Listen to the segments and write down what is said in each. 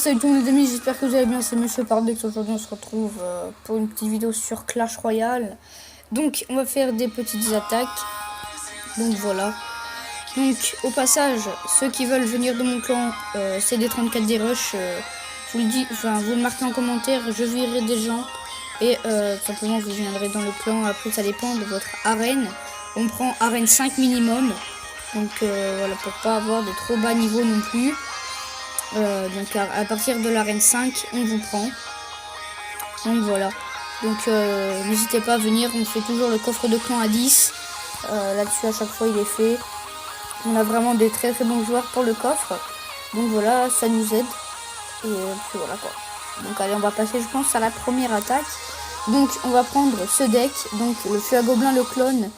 salut tout le monde les amis, j'espère que vous allez bien, c'est Monsieur Pardex. Aujourd'hui on se retrouve pour une petite vidéo sur Clash Royale. Donc on va faire des petites attaques. Donc voilà. Donc au passage, ceux qui veulent venir de mon clan, CD34 Rush, je vous le dis, enfin vous le marquez en commentaire, je virerai des gens. Et simplement vous viendrez dans le clan, après ça dépend de votre arène. On prend arène 5 minimum. Donc voilà, pour pas avoir de trop bas niveau non plus. Donc à partir de l'arène 5 on vous prend. Donc voilà. Donc n'hésitez pas à venir. On fait toujours le coffre de clan à 10. Là-dessus à chaque fois il est fait. On a vraiment des très très bons joueurs pour le coffre. Donc voilà, ça nous aide. Et puis voilà quoi. Donc allez, on va passer je pense à la première attaque. Donc on va prendre ce deck. Donc le feu à gobelin, le clone,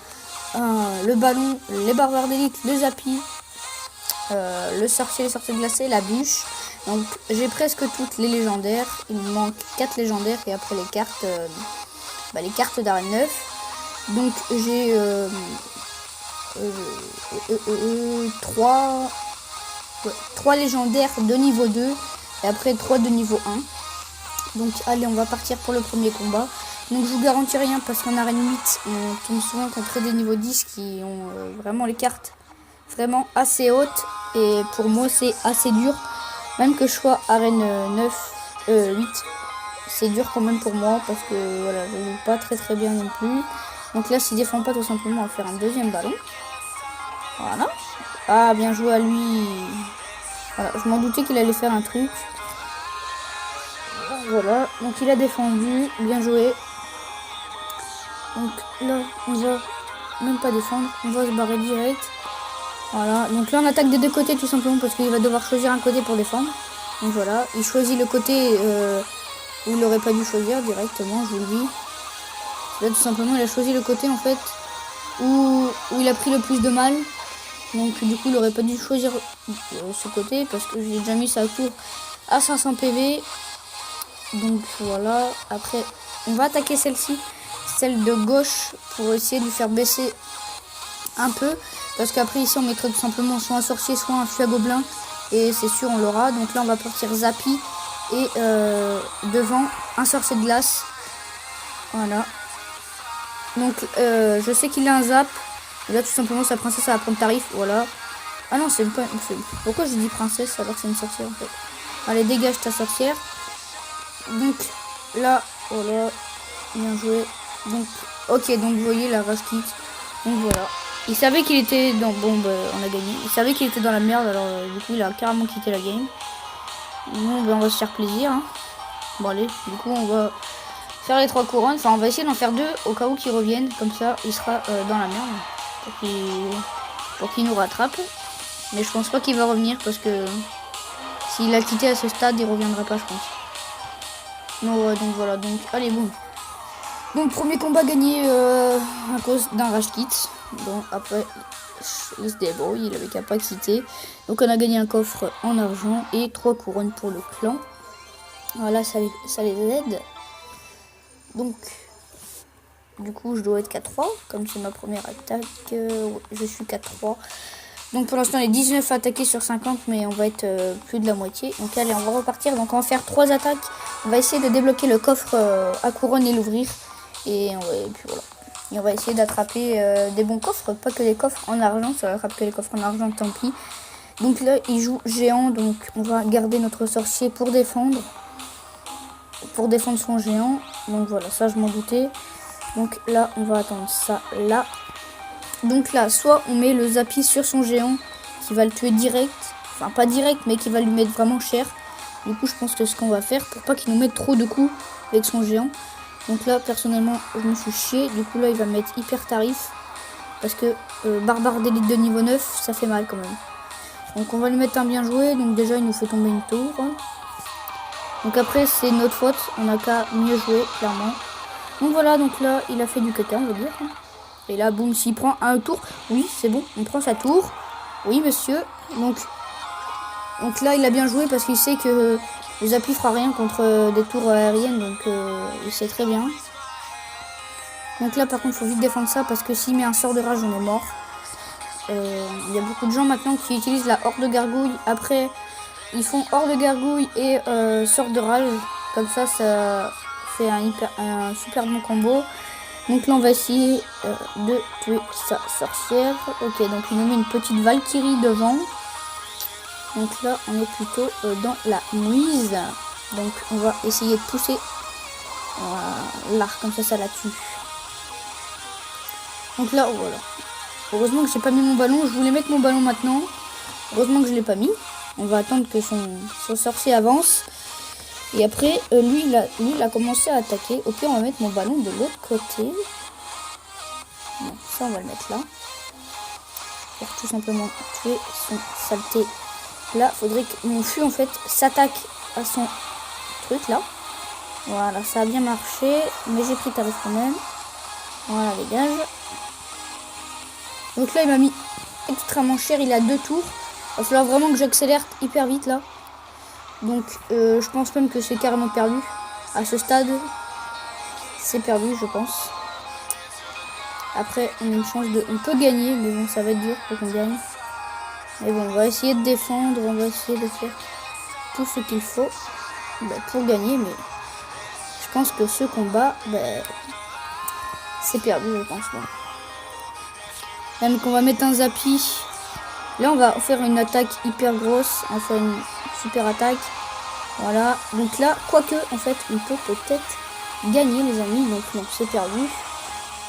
le ballon, les barbares d'élite, le zappy, le sorcier, les sorciers glacés, la bûche. Donc j'ai presque toutes les légendaires. Il me manque 4 légendaires et après les cartes d'arène 9. Donc j'ai 3 légendaires de niveau 2 et après 3 de niveau 1. Donc allez, on va partir pour le premier combat. Donc je vous garantis rien parce qu'en arène 8 on tombe souvent contre des niveaux 10 qui ont vraiment les cartes vraiment assez hautes. Et pour moi c'est assez dur. Même que je sois arène 8, c'est dur quand même pour moi parce que voilà, je joue pas très très bien non plus. Donc là, s'il défend pas, tout simplement, on va faire un deuxième ballon. Voilà. Ah, bien joué à lui. Voilà, je m'en doutais qu'il allait faire un truc. Voilà, donc il a défendu, bien joué. Donc là, on va même pas défendre, on va se barrer direct. Voilà, donc là on attaque des deux côtés tout simplement parce qu'il va devoir choisir un côté pour défendre. Donc voilà, il choisit le côté où il n'aurait pas dû choisir directement, je vous le dis. Là tout simplement il a choisi le côté en fait où il a pris le plus de mal. Donc du coup il n'aurait pas dû choisir ce côté parce que j'ai déjà mis sa tour à 500 PV. Donc voilà, après on va attaquer celle-ci, celle de gauche, pour essayer de lui faire baisser un peu. Parce qu'après ici on mettrait tout simplement soit un sorcier soit un feu à gobelin. Et c'est sûr on l'aura. Donc là on va partir zappy. Et devant un sorcier de glace. Voilà. Donc je sais qu'il a un zap. Et là tout simplement sa princesse elle va prendre tarif. Voilà. Ah non c'est pas... Pourquoi j'ai dit princesse alors que c'est une sorcière en fait. Allez dégage ta sorcière. Donc là, voilà. Bien joué. Donc ok, donc vous voyez la rush kit. Donc voilà. Il savait qu'il était dans... Bon, bah, on a gagné. Il savait qu'il était dans la merde, alors du coup, il a carrément quitté la game. Bon, bah, on va se faire plaisir. Hein. Bon, allez, du coup, on va faire les 3 couronnes. Enfin, on va essayer d'en faire 2 au cas où qu'il revienne. Comme ça, il sera dans la merde. Pour qu'il nous rattrape. Mais je pense pas qu'il va revenir parce que s'il a quitté à ce stade, il reviendra pas, je pense. Non, donc voilà, donc allez, bon. Donc, premier combat gagné à cause d'un rush kit. Donc après il se débrouille, il avait qu'à pas quitter. Donc on a gagné un coffre en argent et 3 couronnes pour le clan. Voilà, ça les aide. Donc du coup je dois être 4-3 comme c'est ma première attaque. Je suis 4-3. Donc pour l'instant on est 19 attaqués sur 50, mais on va être plus de la moitié. Donc allez, on va repartir. Donc on va faire 3 attaques. On va essayer de débloquer le coffre à couronne et l'ouvrir. Et puis voilà. Et on va essayer d'attraper des bons coffres, pas que les coffres en argent. Si on attrape que les coffres en argent, tant pis. Donc là, il joue géant, donc on va garder notre sorcier pour défendre. Pour défendre son géant. Donc voilà, ça je m'en doutais. Donc là, on va attendre ça là. Donc là, soit on met le zappy sur son géant, qui va le tuer direct. Enfin, pas direct, mais qui va lui mettre vraiment cher. Du coup, je pense que ce qu'on va faire, pour pas qu'il nous mette trop de coups avec son géant. Donc là, personnellement, je me suis chié. Du coup, là, il va mettre hyper tarif. Parce que barbare d'élite de niveau 9, ça fait mal quand même. Donc on va lui mettre un bien joué. Donc déjà, il nous fait tomber une tour. Donc après, c'est notre faute. On n'a qu'à mieux jouer, clairement. Donc voilà, donc là, il a fait du cutter, on va dire. Et là, boum, s'il prend un tour. Oui, c'est bon, on prend sa tour. Oui, monsieur. Donc là, il a bien joué parce qu'il sait que... Le zappy fera rien contre des tours aériennes, donc il sait très bien. Donc là par contre il faut vite défendre ça parce que s'il met un sort de rage on est mort. Il y a beaucoup de gens maintenant qui utilisent la horde de gargouille après ils font hors de gargouille et sort de rage. Comme ça fait un super bon combo. Donc là, on va essayer de tuer sa sorcière. Ok, donc il nous met une petite Valkyrie devant. Donc là, on est plutôt dans la nuise. Donc on va essayer de pousser l'arc, comme ça la tue. Donc là, voilà. Heureusement que j'ai pas mis mon ballon. Je voulais mettre mon ballon maintenant. Heureusement que je l'ai pas mis. On va attendre que son sorcier avance. Et après, lui, il a commencé à attaquer. Ok, on va mettre mon ballon de l'autre côté. Donc ça, on va le mettre là. Pour tout simplement tuer son saleté. Là, faudrait que mon fût, en fait, s'attaque à son truc, là. Voilà, ça a bien marché. Mais j'ai pris tarif quand même. Voilà, dégage. Donc là, il m'a mis extrêmement cher. Il a 2 tours. Il va falloir vraiment que j'accélère hyper vite, là. Donc, je pense même que c'est carrément perdu. À ce stade, c'est perdu, je pense. Après, on a une chance de... On peut gagner, mais bon, ça va être dur pour qu'on gagne. Mais bon, on va essayer de défendre. On va essayer de faire tout ce qu'il faut pour gagner. Mais je pense que ce combat, c'est perdu, je pense. Bon. Là, donc on va mettre un Zappy. Là, on va faire une attaque hyper grosse. On va faire une super attaque. Voilà. Donc là, quoique, en fait, on peut peut-être gagner, les amis. Donc, non, c'est perdu.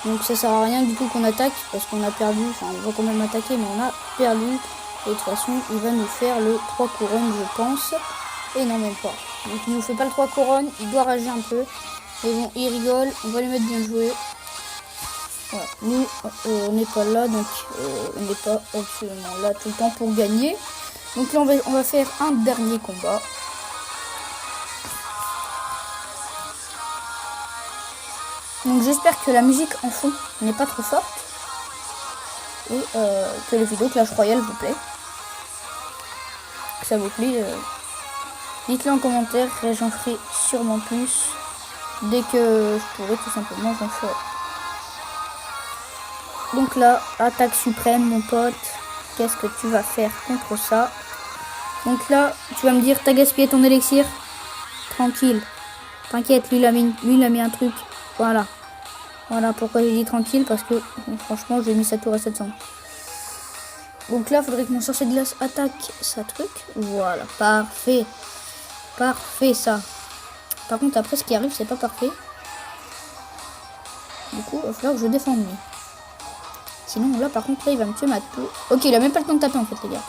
Donc, ça sert à rien du tout qu'on attaque. Parce qu'on a perdu. Enfin, on va quand même attaquer, mais on a perdu. Et de toute façon, il va nous faire le 3 couronnes, je pense. Et non, même pas. Donc, il nous fait pas le 3 couronnes. Il doit rager un peu. Mais bon, il rigole. On va lui mettre bien joué. Voilà. Nous, on n'est pas là, donc on n'est pas absolument là tout le temps pour gagner. Donc là, on va faire un dernier combat. Donc j'espère que la musique en fond n'est pas trop forte. Et que les vidéos Clash Royale vous plaît. Que ça vous plaît. Dites-le en commentaire, et j'en ferai sûrement plus. Dès que je pourrai, tout simplement, j'en ferai. Donc là, attaque suprême, mon pote. Qu'est-ce que tu vas faire contre ça? Donc là, tu vas me dire, t'as gaspillé ton élixir? Tranquille. T'inquiète, lui, il a mis un truc. Voilà. Voilà pourquoi j'ai dit tranquille, parce que franchement, j'ai mis sa tour à 700. Donc là, il faudrait que mon sorcier de glace attaque sa truc. Voilà, parfait. Parfait, ça. Par contre, après, ce qui arrive, c'est pas parfait. Du coup, il va falloir que je défende lui. Sinon, là, par contre, là, il va me tuer ma tour. Ok, il a même pas le temps de taper, en fait, les gars.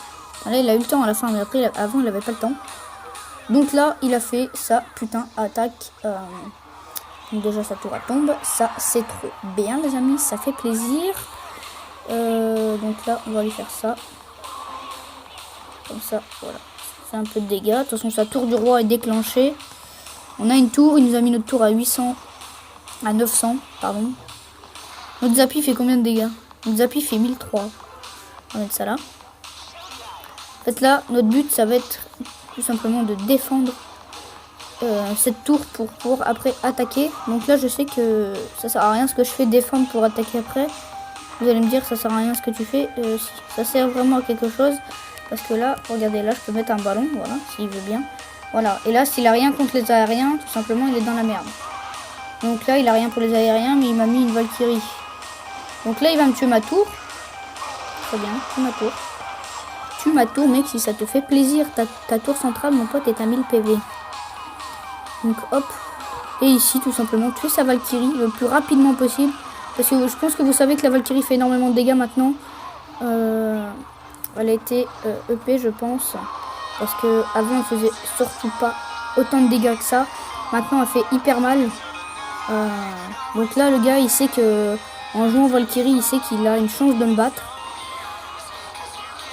Là, il a eu le temps à la fin, mais après, avant, il avait pas le temps. Donc là, il a fait sa putain attaque. Donc déjà, sa tour, elle tombe. Ça, c'est trop bien, les amis. Ça fait plaisir. Donc là, on va lui faire ça. Comme ça, voilà. Ça fait un peu de dégâts. De toute façon, sa tour du roi est déclenchée. On a une tour. Il nous a mis notre tour à 800. À 900, pardon. Notre Zappy fait combien de dégâts? Notre Zappy fait 1003. On va mettre ça là. En fait, là, notre but, ça va être tout simplement de défendre cette tour pour après attaquer. Donc là, je sais que ça sert à rien ce que je fais, défendre pour attaquer après. Vous allez me dire, ça sert à rien ce que tu fais. Ça sert vraiment à quelque chose. Parce que là, regardez, là, je peux mettre un ballon, voilà, s'il veut bien. Voilà, et là, s'il a rien contre les aériens, tout simplement, il est dans la merde. Donc là, il a rien pour les aériens, mais il m'a mis une Valkyrie. Donc là, il va me tuer ma tour. Très bien, tue ma tour. Tue ma tour, mec, si ça te fait plaisir. Ta tour centrale, mon pote, est à 1000 PV. Donc hop. Et ici, tout simplement, tuer sa Valkyrie le plus rapidement possible. Parce que je pense que vous savez que la Valkyrie fait énormément de dégâts maintenant. Elle a été EP, je pense. Parce que avant elle faisait surtout pas autant de dégâts que ça. Maintenant, elle fait hyper mal. Donc là, le gars, il sait que en jouant Valkyrie, il sait qu'il a une chance de me battre.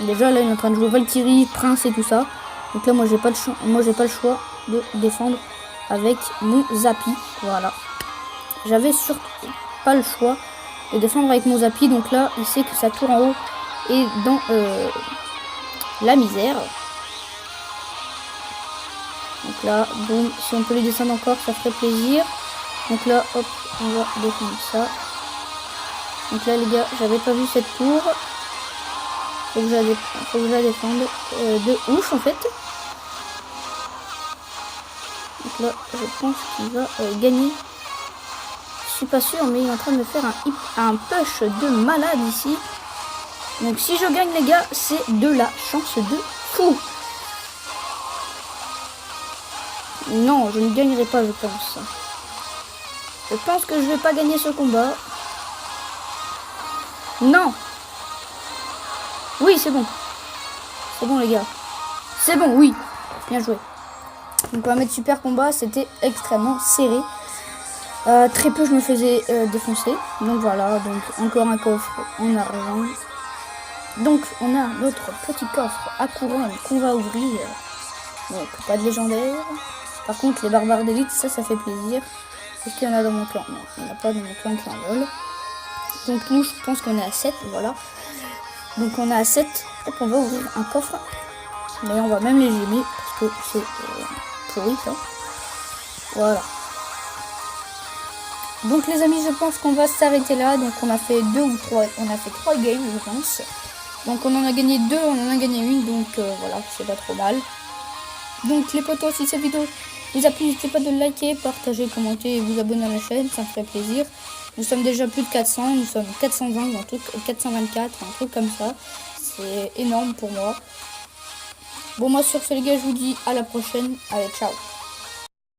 Déjà, là, il est en train de jouer Valkyrie, Prince et tout ça. Donc là, moi, j'ai pas le choix de défendre avec mon Zappy. Voilà. J'avais surtout pas le choix de défendre avec mon Zappy. Donc là, il sait que sa tour en haut est dans la misère. Donc là, boum, si on peut les descendre encore, ça ferait plaisir. Donc là, hop, on va défendre ça. Donc là, les gars, j'avais pas vu cette tour. Faut que je la défende de ouf, en fait. là, je pense qu'il va gagner. Je suis pas sûr, mais il est en train de me faire un push de malade ici. Donc si je gagne les gars, c'est de la chance de fou. Non, je ne gagnerai pas, je pense. Je pense que je vais pas gagner ce combat. Non. Oui, c'est bon. C'est bon les gars. C'est bon, oui. Bien joué. Donc on va mettre super combat, c'était extrêmement serré. Très peu je me faisais défoncer. Donc voilà, donc encore un coffre en argent. Donc on a notre petit coffre à couronne qu'on va ouvrir. Donc pas de légendaire. Par contre les barbares d'élite, ça fait plaisir. Est-ce qu'il y en a dans mon clan? Non, il n'y en a pas dans mon clan qui en veulent. Donc nous je pense qu'on est à 7, voilà. Donc on est à 7. Hop, on va ouvrir un coffre. Mais on va même les gémer parce que c'est pourri ça. Voilà. Donc les amis, je pense qu'on va s'arrêter là. Donc on a fait 2 ou 3, on a fait 3 games je pense. Donc on en a gagné 2, on en a gagné une, donc voilà, c'est pas trop mal. Donc les potos, si cette vidéo vous a plu, n'hésitez pas de liker, partager, commenter et vous abonner à la chaîne, ça me ferait plaisir. Nous sommes déjà plus de 400, nous sommes 420 ou un truc, 424, un truc comme ça. C'est énorme pour moi. Bon moi sur ce les gars, je vous dis à la prochaine, allez ciao.